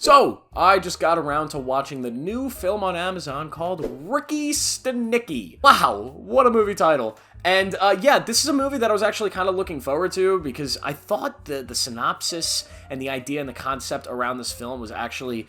So, I just got around to watching the new film on Amazon called Ricky Stanicky. Wow, what a movie title. And yeah, this is a movie that I was actually kind of looking forward to because I thought the synopsis and the idea and the concept around this film was actually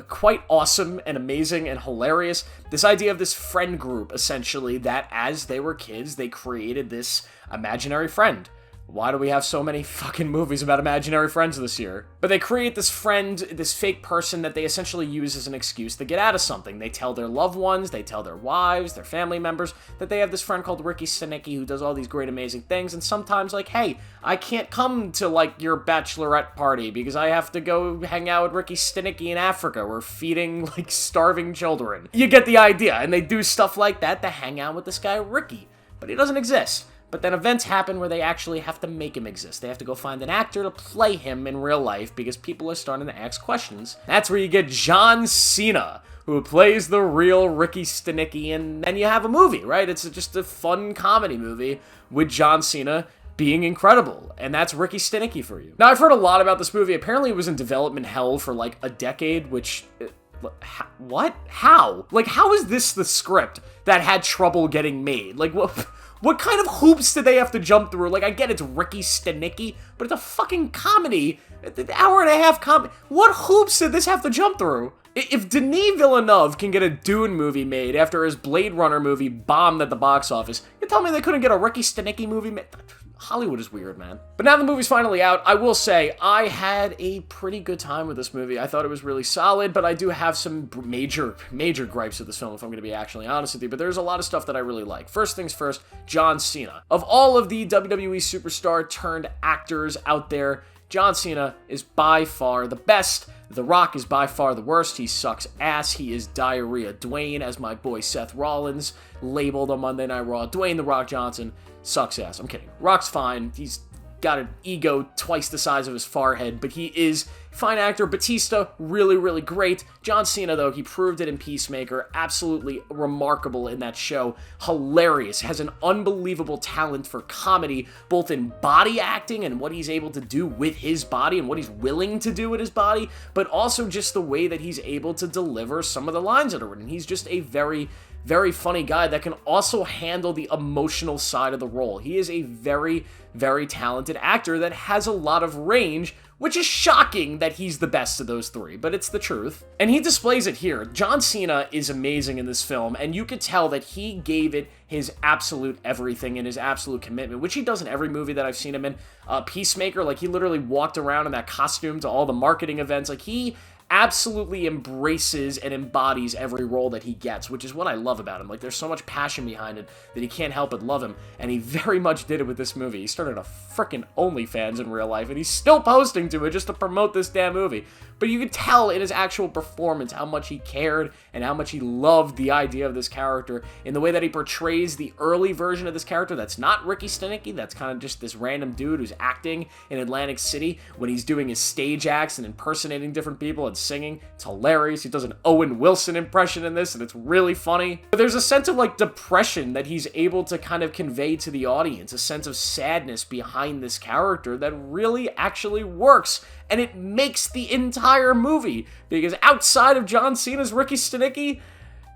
quite awesome and amazing and hilarious. This idea of this friend group, essentially, that as they were kids, they created this imaginary friend. Why do we have so many fucking movies about imaginary friends this year? But they create this friend, this fake person that they essentially use as an excuse to get out of something. They tell their loved ones, they tell their wives, their family members, that they have this friend called Ricky Stanicky who does all these great amazing things, and sometimes like, hey, I can't come to like your bachelorette party because I have to go hang out with Ricky Stanicky in Africa. We're feeding like starving children. You get the idea, and they do stuff like that to hang out with this guy Ricky. But he doesn't exist. But then events happen where they actually have to make him exist. They have to go find an actor to play him in real life because people are starting to ask questions. That's where you get John Cena, who plays the real Ricky Stanicky, and then you have a movie, right? It's just a fun comedy movie with John Cena being incredible, and that's Ricky Stanicky for you. Now, I've heard a lot about this movie. Apparently, it was in development hell for like a decade, which... What? How? Like, how is this the script that had trouble getting made? Like, what kind of hoops did they have to jump through? Like, I get it's Ricky Stanicky, but it's a fucking comedy. An hour-and-a-half comedy. What hoops did this have to jump through? If Denis Villeneuve can get a Dune movie made after his Blade Runner movie bombed at the box office, you tell me they couldn't get a Ricky Stanicky movie made? Hollywood is weird, man. But now the movie's finally out, I will say, I had a pretty good time with this movie. I thought it was really solid, but I do have some major gripes with this film, if I'm going to be actually honest with you. But there's a lot of stuff that I really like. First things first, John Cena. Of all of the WWE superstar turned actors out there, John Cena is by far the best. The Rock is by far the worst. He sucks ass. He is diarrhea. Dwayne, as my boy Seth Rollins labeled on Monday Night Raw, Dwayne "The Rock" Johnson sucks ass. I'm kidding. Rock's fine. He's got an ego twice the size of his forehead, but he is a fine actor. Batista, really, really great. John Cena, though, he proved it in Peacemaker. Absolutely remarkable in that show. Hilarious. Has an unbelievable talent for comedy, both in body acting and what he's able to do with his body and what he's willing to do with his body, but also just the way that he's able to deliver some of the lines that are written. He's just a very funny guy that can also handle the emotional side of the role. He is a very, very talented actor that has a lot of range, which is shocking that he's the best of those three, but it's the truth. And he displays it here. John Cena is amazing in this film, and you could tell that he gave it his absolute everything and his absolute commitment, which he does in every movie that I've seen him in. Peacemaker, like, he literally walked around in that costume to all the marketing events. Like, he absolutely embraces and embodies every role that he gets, which is what I love about him. Like, there's so much passion behind it that he can't help but love him, and he very much did it with this movie. He started a frickin' OnlyFans in real life, and he's still posting to it just to promote this damn movie. But you could tell in his actual performance how much he cared and how much he loved the idea of this character in the way that he portrays the early version of this character that's not Ricky Stanicky, that's kind of just this random dude who's acting in Atlantic City when he's doing his stage acts and impersonating different people and singing. It's hilarious. He does an Owen Wilson impression in this, and it's really funny. But there's a sense of, like, depression that he's able to kind of convey to the audience, a sense of sadness behind this character that really actually works. And it makes the entire movie, because outside of John Cena's Ricky Stanicky,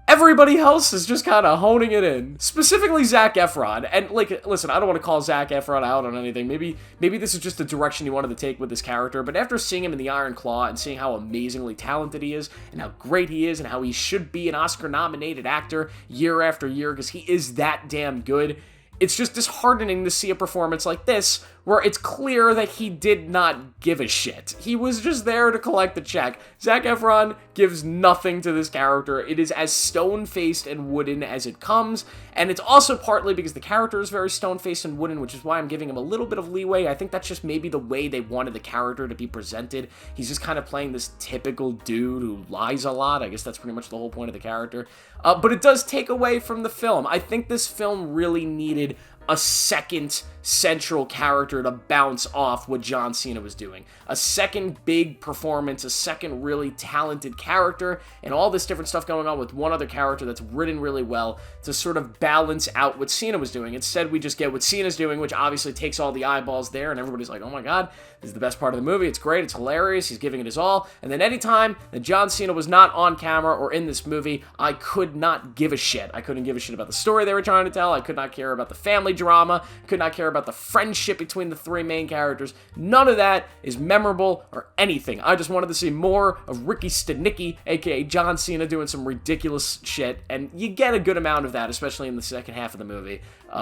everybody else is just kind of honing it in. Specifically Zac Efron. And, like, listen, I don't want to call Zac Efron out on anything. Maybe this is just the direction he wanted to take with this character. But after seeing him in The Iron Claw and seeing how amazingly talented he is and how great he is and how he should be an Oscar-nominated actor year after year because he is that damn good, it's just disheartening to see a performance like this where it's clear that he did not give a shit. He was just there to collect the check. Zac Efron gives nothing to this character. It is as stone-faced and wooden as it comes, and it's also partly because the character is very stone-faced and wooden, which is why I'm giving him a little bit of leeway. I think that's just maybe the way they wanted the character to be presented. He's just kind of playing this typical dude who lies a lot. I guess that's pretty much the whole point of the character. But it does take away from the film. I think this film really needed a second central character to bounce off what John Cena was doing. A second big performance, a second really talented character, and all this different stuff going on with one other character that's written really well to sort of balance out what Cena was doing. Instead, we just get what Cena's doing, which obviously takes all the eyeballs there, and everybody's like, oh my god, this is the best part of the movie, it's great, it's hilarious, he's giving it his all. And then anytime that John Cena was not on camera or in this movie, I could not give a shit. I couldn't give a shit about the story they were trying to tell, I could not care about the family drama, could not care about the friendship between the three main characters. None of that is memorable or anything. I just wanted to see more of Ricky Stanicky, aka John Cena, doing some ridiculous shit, and you get a good amount of that, especially in the second half of the movie,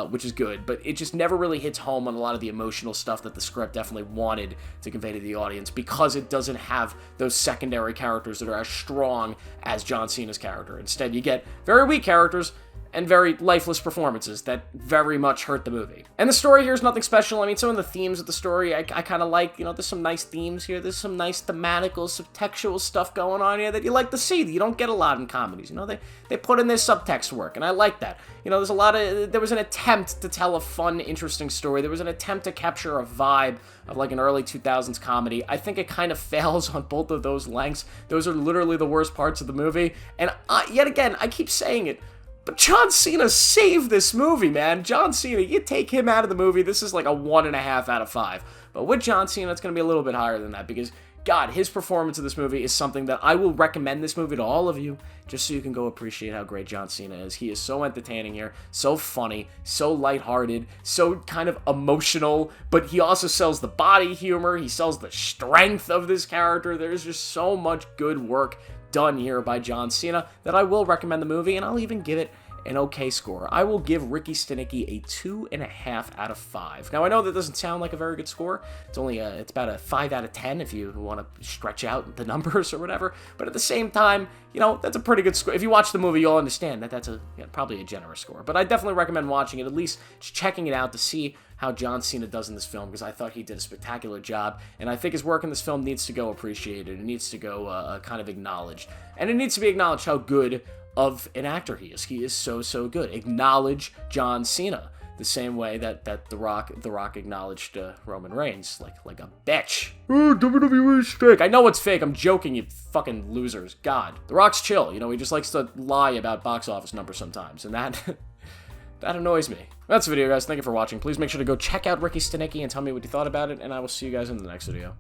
which is good, but it just never really hits home on a lot of the emotional stuff that the script definitely wanted to convey to the audience, because it doesn't have those secondary characters that are as strong as John Cena's character. Instead, you get very weak characters and very lifeless performances that very much hurt the movie. And the story here is nothing special. I mean, some of the themes of the story I kind of like. You know, there's some nice themes here. There's some nice thematical, subtextual stuff going on here that you like to see, that you don't get a lot in comedies. You know, they put in their subtext work, and I like that. You know, there was an attempt to tell a fun, interesting story. There was an attempt to capture a vibe of like an early 2000s comedy. I think it kind of fails on both of those lengths. Those are literally the worst parts of the movie. And yet again, I keep saying it, but John Cena saved this movie, man. John Cena, you take him out of the movie, this is like a 1.5 out of 5. But with John Cena, it's going to be a little bit higher than that, because, God, his performance in this movie is something that I will recommend this movie to all of you, just so you can go appreciate how great John Cena is. He is so entertaining here, so funny, so lighthearted, so kind of emotional, but he also sells the body humor, he sells the strength of this character. There's just so much good work done here by John Cena that I will recommend the movie, and I'll even give it an okay score. I will give Ricky Stanicky a 2.5 out of 5. Now, I know that doesn't sound like a very good score. It's about a 5 out of 10 if you want to stretch out the numbers or whatever, but at the same time, you know, that's a pretty good score. If you watch the movie, you'll understand that that's probably a generous score, but I definitely recommend watching it, at least just checking it out to see how John Cena does in this film, because I thought he did a spectacular job, and I think his work in this film needs to go appreciated. It needs to go kind of acknowledged, and it needs to be acknowledged how good of an actor he is. He is so, so good. Acknowledge John Cena the same way that The Rock acknowledged Roman Reigns, like a bitch. Oh, WWE is fake. I know it's fake. I'm joking, you fucking losers. God. The Rock's chill. You know, he just likes to lie about box office numbers sometimes, and that that annoys me. That's the video, guys. Thank you for watching. Please make sure to go check out Ricky Stanicky and tell me what you thought about it, and I will see you guys in the next video.